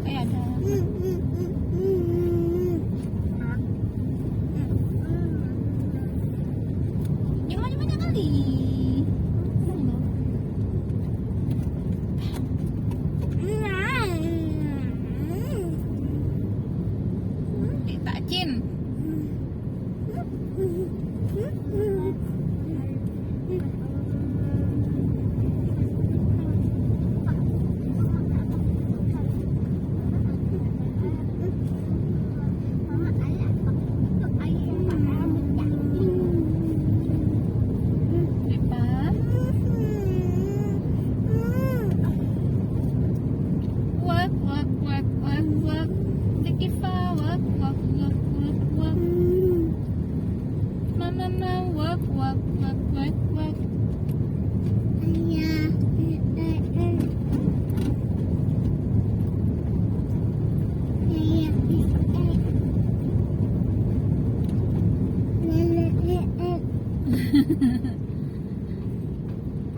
Kayak ada. Jangan banyak-banyak kali. Tak Cin.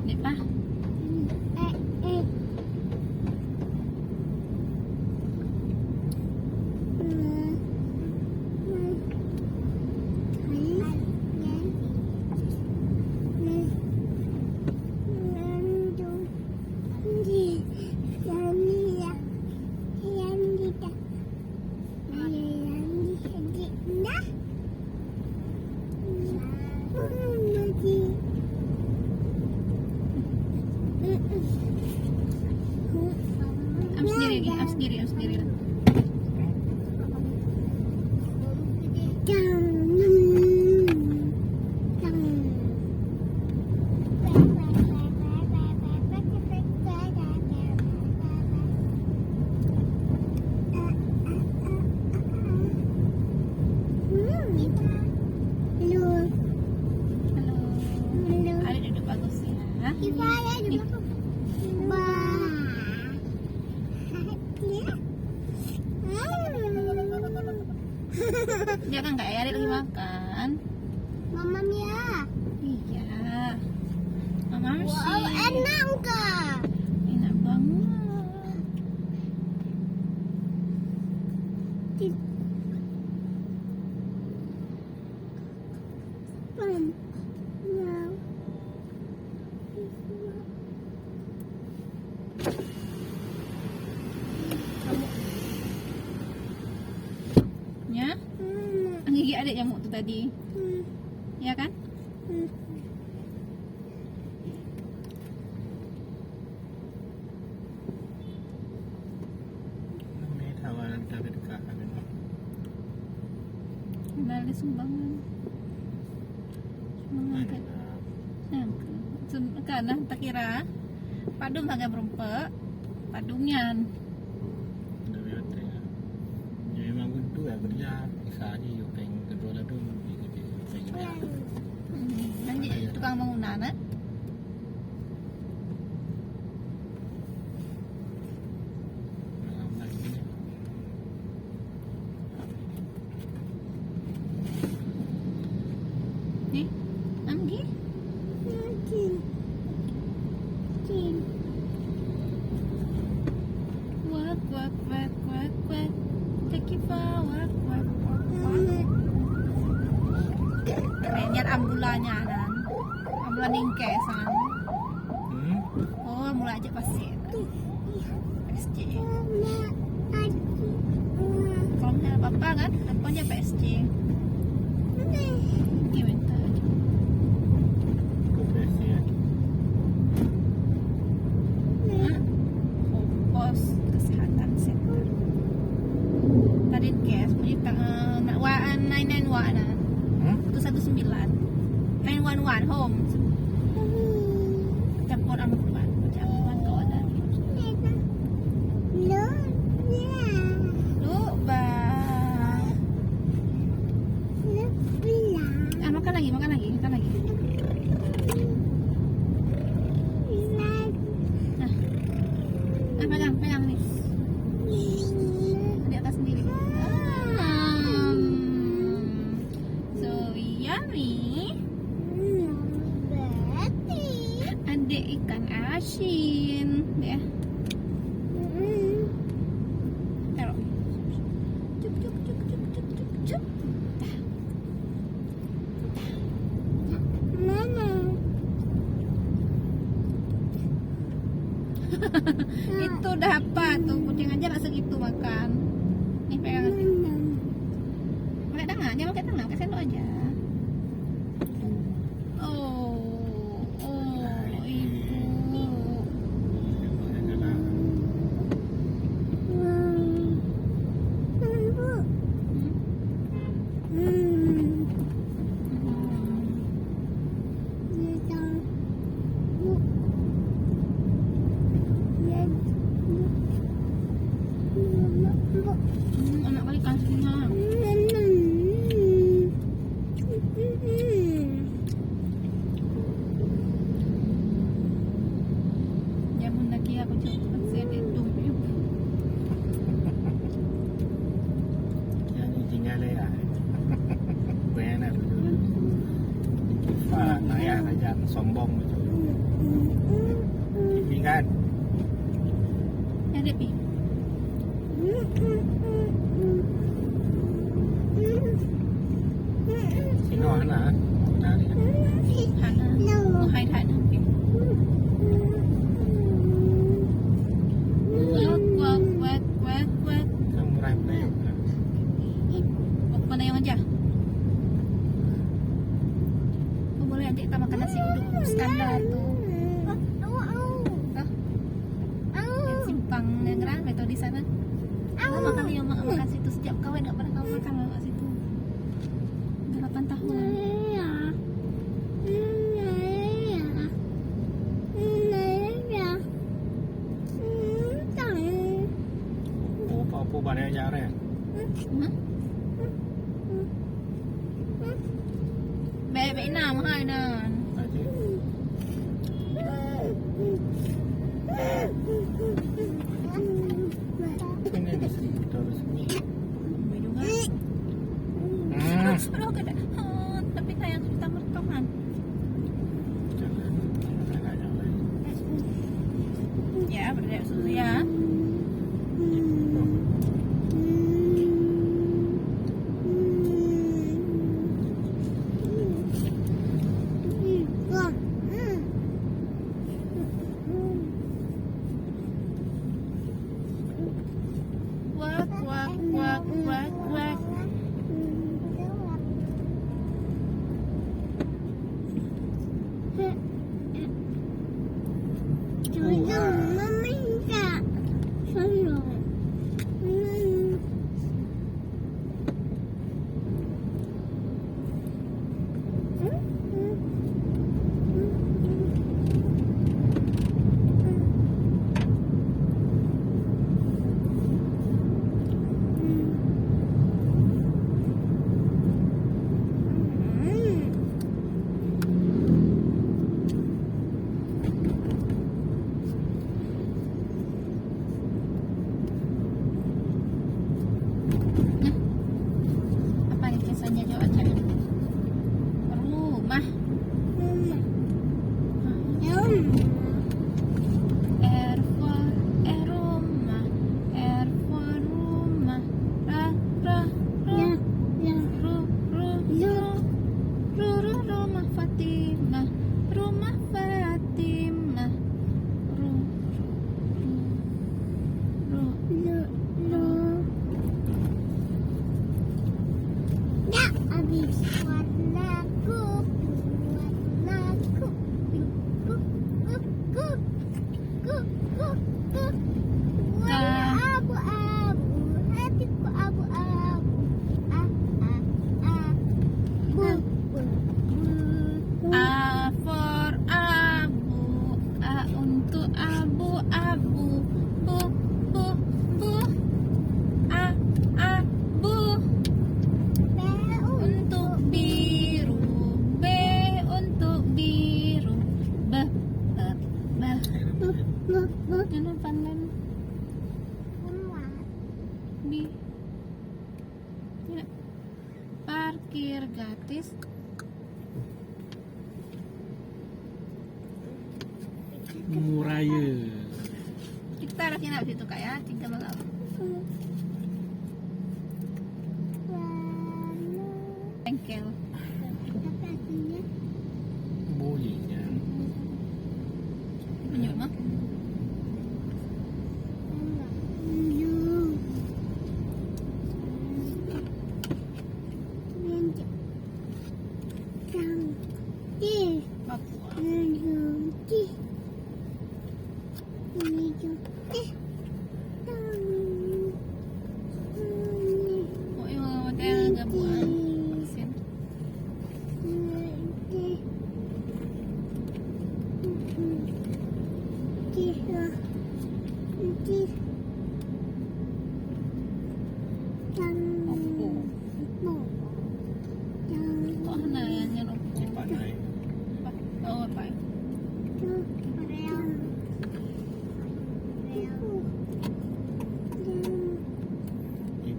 Nih, Pa. Am sendiri. Ada duduk bagus ya. Dia kan kayak Adik lagi makan. Mama Mia. Iya. Mama Wow, sih. enak enggak? Enak banget. Ya? Gigi Adik nyamuk tuh tadi. Ya kan? Dari sumbangan. Sumbangan kan nah tak kira padum agak berempat padumnya ya memang itu ya kerja bisa aja yuk pengen kedua lagi nanti tukang bangunan nih Anggi wak tekipa wak kayaknya ambulannya kan ambulan ingkesan oh mulai aja pasti PSC kalau misalnya apa-apa kan teleponnya PSC gimana pos kesehatan center tadi kes punya nak waan 99 wa na itu 19 911 home telepon ambulan kau ada lu bang makan lagi nah pegang nih di atas sendiri so yummy ada ikan Itu udah apa tuh? Kucing aja nggak segitu makan. Nih pegang. Pakai tangan, jangan pakai tangan, pakai sendok aja. Oh, ibu. Anak kali kasihnya. Ya bunda kia aku coba set itu. Jadi tinggal ya. Benar betul. Pak, ayah aja sombong betul. Ini kan. Ada pi. Xin hỏi là nào đi. Hana. Oh, hai thản. Wak. Không rành đây. Mana yang aja? Oh, boleh adik kita makan nasi uduk standar tuh. Yang simpang Negara betul di sana. Kamu makan ya makan situ sejak kawin nggak pernah kamu makan mak situ. Udah 8 tahun. Opo pada aja ya. Hah? Bebe nam hai nan. Aja. Ini di sini terus ini. Bebe juga. Aduh kada. Tapi tayang kita merekaman. Jangan. Ya, berdek susu ya. Wak. Apa yang biasanya jawab aja? Rumah. R for rumah. R for rumah. Rumah Fatimah. Rumah Fatimah. A for abu. A untuk abu-abu. Bu. Bu. Untuk biru. B untuk biru. B. Jangan pandang. Bi. Ya. Parkir gratis. Murah ya. Kita harus nginap situ kak ya, 3 malam. Bengkel. Bolehnya. Tunjuk mah.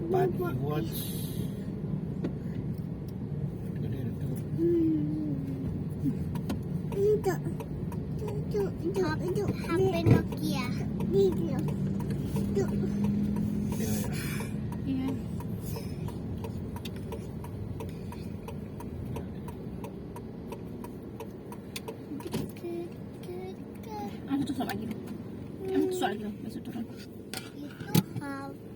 But he wants HP Nokia. Iya. Tusuk lagi. Tusuk lagi. Besok turun. Itu HP